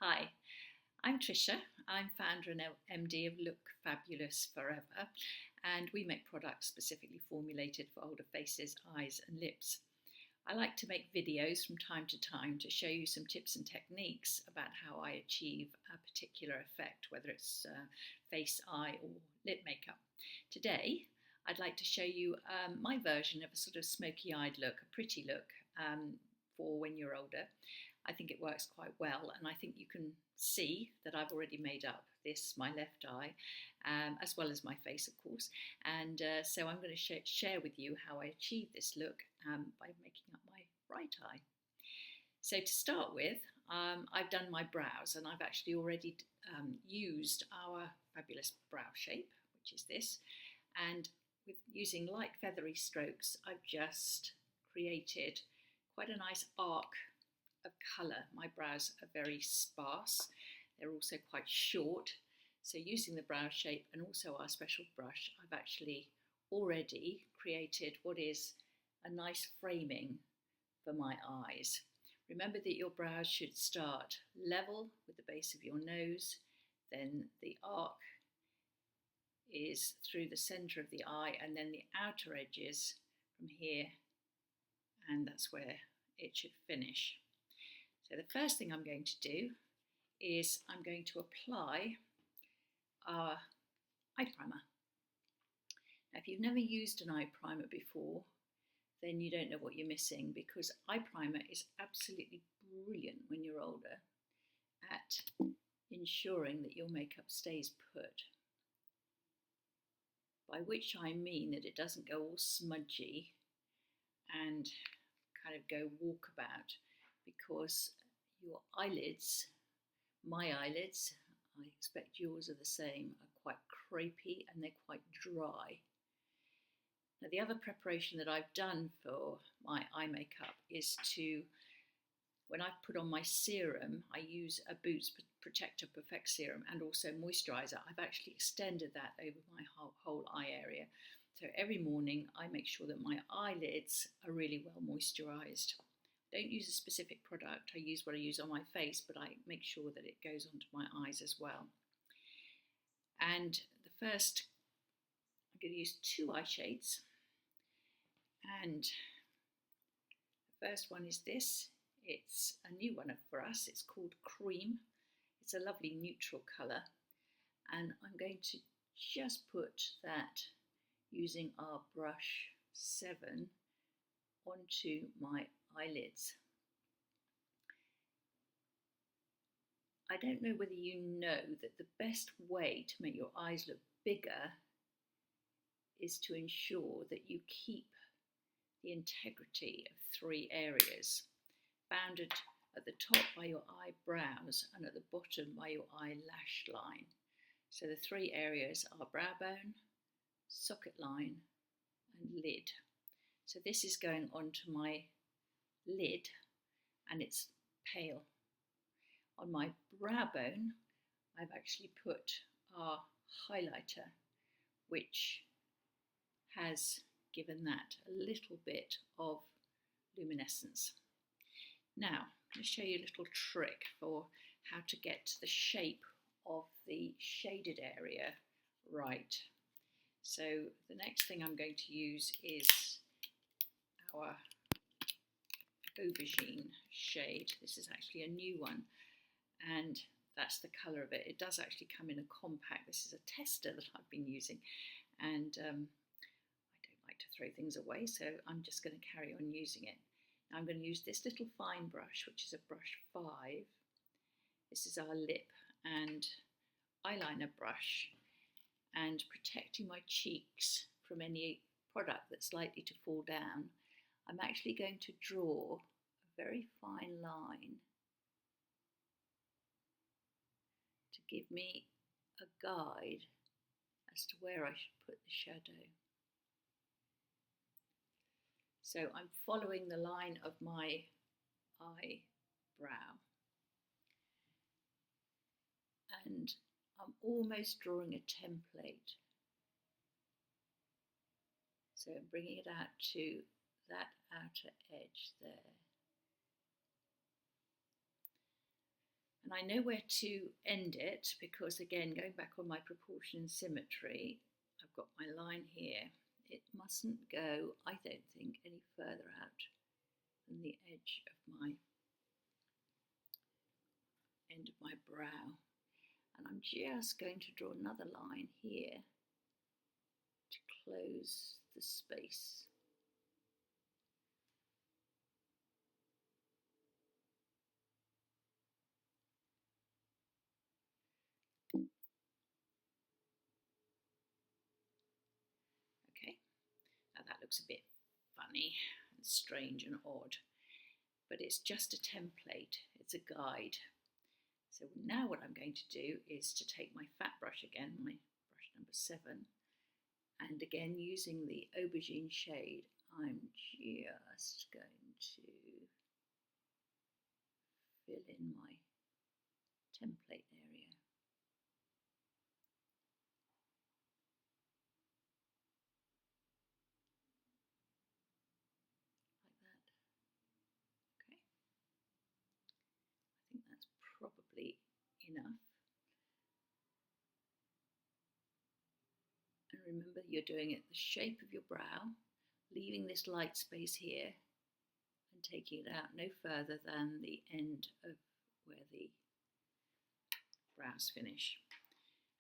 Hi, I'm Tricia. I'm founder and MD of Look Fabulous Forever, and we make products specifically formulated for older faces, eyes, and lips. I like to make videos from time to time to show you some tips and techniques about how I achieve a particular effect, whether it's face, eye, or lip makeup. Today, I'd like to show you my version of a sort of smoky eyed look, a pretty look for when you're older. I think it works quite well, and I think you can see that I've already made up this, my left eye, as well as my face, of course. And so I'm going to share with you how I achieve this look by making up my right eye. So to start with, I've done my brows, and I've actually already used our fabulous brow shape, which is this, and with using light feathery strokes, I've just created quite a nice arc of colour. My brows are very sparse, they're also quite short, so using the brow shape and also our special brush, I've actually already created what is a nice framing for my eyes. Remember that your brows should start level with the base of your nose, then the arc is through the centre of the eye, and then the outer edges from here, and that's where it should finish. So the first thing I'm going to do is I'm going to apply our eye primer. Now, if you've never used an eye primer before, then you don't know what you're missing, because eye primer is absolutely brilliant when you're older at ensuring that your makeup stays put. By which I mean that it doesn't go all smudgy and kind of go walkabout, because your eyelids, my eyelids, I expect yours are the same, are quite crepey and they're quite dry. Now, the other preparation that I've done for my eye makeup is to, when I've put on my serum, I use a Boots Protector Perfect serum and also moisturiser. I've actually extended that over my whole eye area. So every morning I make sure that my eyelids are really well moisturised. I don't use a specific product, I use what I use on my face, but I make sure that it goes onto my eyes as well. And the first, I'm going to use two eye shades, and the first one is this. It's a new one for us, it's called Cream. It's a lovely neutral colour, and I'm going to just put that using our brush 7 onto my eyelids. I don't know whether you know that the best way to make your eyes look bigger is to ensure that you keep the integrity of three areas, bounded at the top by your eyebrows and at the bottom by your eyelash line. So the three areas are brow bone, socket line, and lid. So this is going onto my lid, and it's pale. On my brow bone, I've actually put our highlighter, which has given that a little bit of luminescence. Now, I'm going to show you a little trick for how to get the shape of the shaded area right. So the next thing I'm going to use is our aubergine shade. This is actually a new one, and that's the colour of it. It does actually come in a compact. This is a tester that I've been using, and I don't like to throw things away, so I'm just going to carry on using it. Now I'm going to use this little fine brush, which is a brush 5. This is our lip and eyeliner brush, and protecting my cheeks from any product that's likely to fall down, I'm actually going to draw a very fine line to give me a guide as to where I should put the shadow. So I'm following the line of my eyebrow, and I'm almost drawing a template. So I'm bringing it out to that outer edge there. And I know where to end it because, again, going back on my proportion and symmetry, I've got my line here. It mustn't go, I don't think, any further out than the edge of my end of my brow. And I'm just going to draw another line here to close the space. Okay, now that looks a bit funny and strange and odd, but it's just a template, it's a guide. So now what I'm going to do is to take my fat brush again, my brush number 7, and again using the aubergine shade, I'm just going to fill in my template area. Like that. Okay. I think that's probably enough. And remember, you're doing it the shape of your brow, leaving this light space here and taking it out no further than the end of where the brows finish.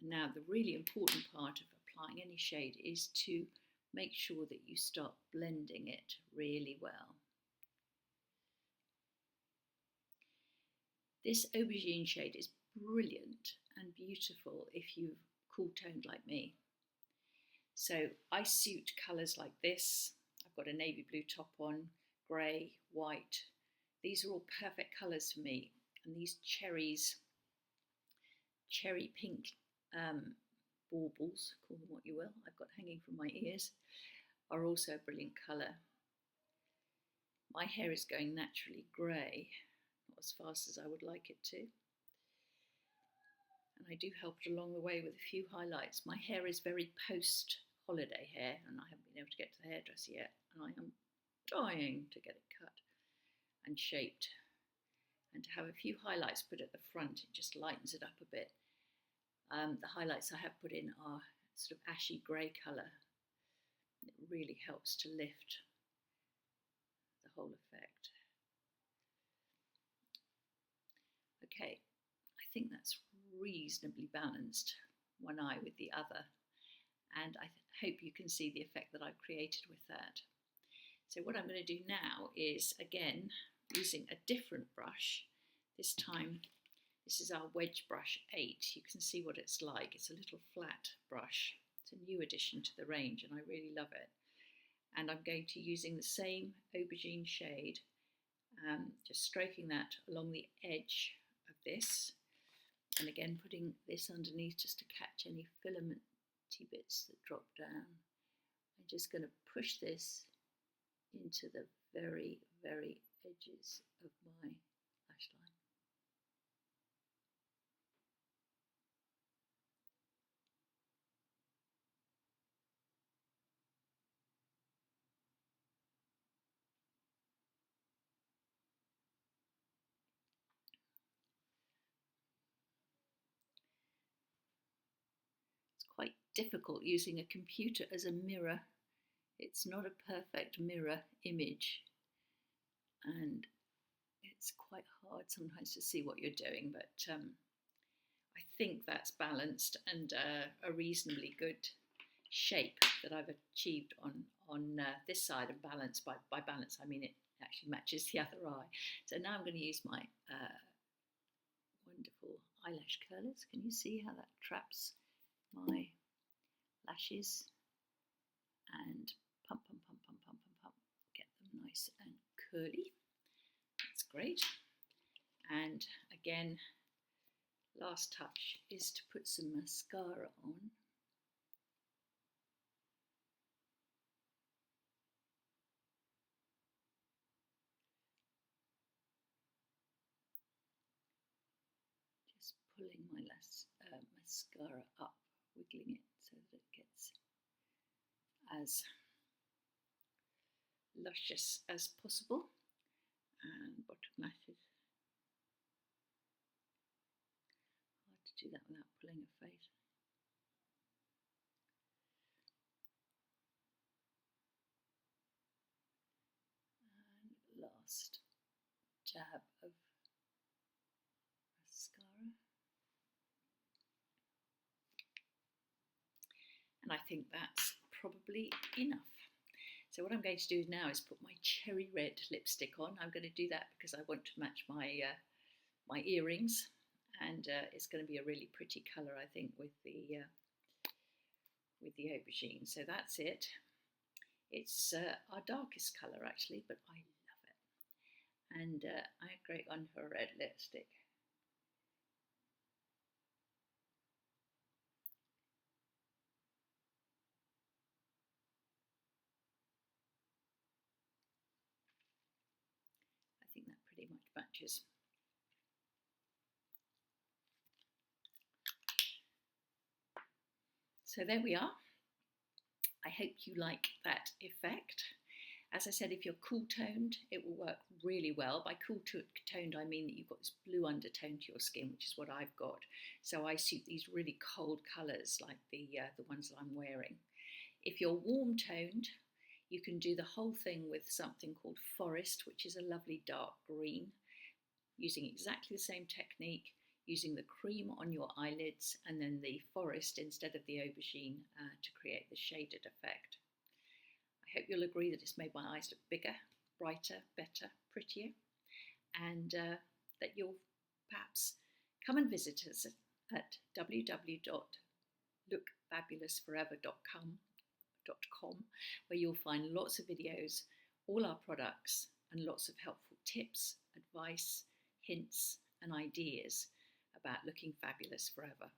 And now the really important part of applying any shade is to make sure that you start blending it really well. This aubergine shade is brilliant and beautiful if you've cool toned like me. So I suit colours like this. I've got a navy blue top on, grey, white. These are all perfect colours for me. And these cherry pink baubles, call them what you will, I've got hanging from my ears, are also a brilliant colour. My hair is going naturally grey, not as fast as I would like it to. And I do help it along the way with a few highlights. My hair is very post-holiday hair, and I haven't been able to get to the hairdresser yet, and I am dying to get it cut and shaped. And to have a few highlights put at the front, it just lightens it up a bit. The highlights I have put in are sort of ashy grey colour. It really helps to lift the whole effect. Okay, I think that's reasonably balanced, one eye with the other, and I hope you can see the effect that I've created with that. So what I'm going to do now is, again, using a different brush, this time this is our wedge brush 8. You can see what it's like. It's a little flat brush. It's a new addition to the range and I really love it. And I'm going to using the same aubergine shade, just stroking that along the edge of this, and again putting this underneath just to catch any filamenty bits that drop down. I'm just going to push this into the very, very edges of my lash line. Quite difficult using a computer as a mirror. It's not a perfect mirror image and it's quite hard sometimes to see what you're doing, but I think that's balanced and a reasonably good shape that I've achieved on this side, and balance, by balance I mean it actually matches the other eye. So now I'm going to use my wonderful eyelash curlers. Can you see how that traps my lashes, and pump, pump, pump, pump, pump, pump, pump, get them nice and curly. That's great. And again, last touch is to put some mascara on. Just pulling my mascara up, wiggling it so that it gets as luscious as possible. And bottom lashes. Do that without pulling a face. And last jab of mascara. And I think that's probably enough. So what I'm going to do now is put my cherry red lipstick on. I'm going to do that because I want to match my my earrings, and it's going to be a really pretty colour, I think, with the aubergine. So that's it. It's our darkest colour actually, but I love it. And I'm great on her red lipstick. I think that pretty much matches. So there we are. I hope you like that effect. As I said, if you're cool toned, it will work really well. By cool toned, I mean that you've got this blue undertone to your skin, which is what I've got. So I suit these really cold colours like the ones that I'm wearing. If you're warm toned, you can do the whole thing with something called Forest, which is a lovely dark green, using exactly the same technique, using the cream on your eyelids and then the Forest instead of the aubergine to create the shaded effect. I hope you'll agree that it's made my eyes look bigger, brighter, better, prettier, and that you'll perhaps come and visit us at www.lookfabulousforever.com, where you'll find lots of videos, all our products, and lots of helpful tips, advice, hints, and ideas about looking fabulous forever.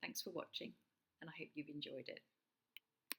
Thanks for watching, and I hope you've enjoyed it.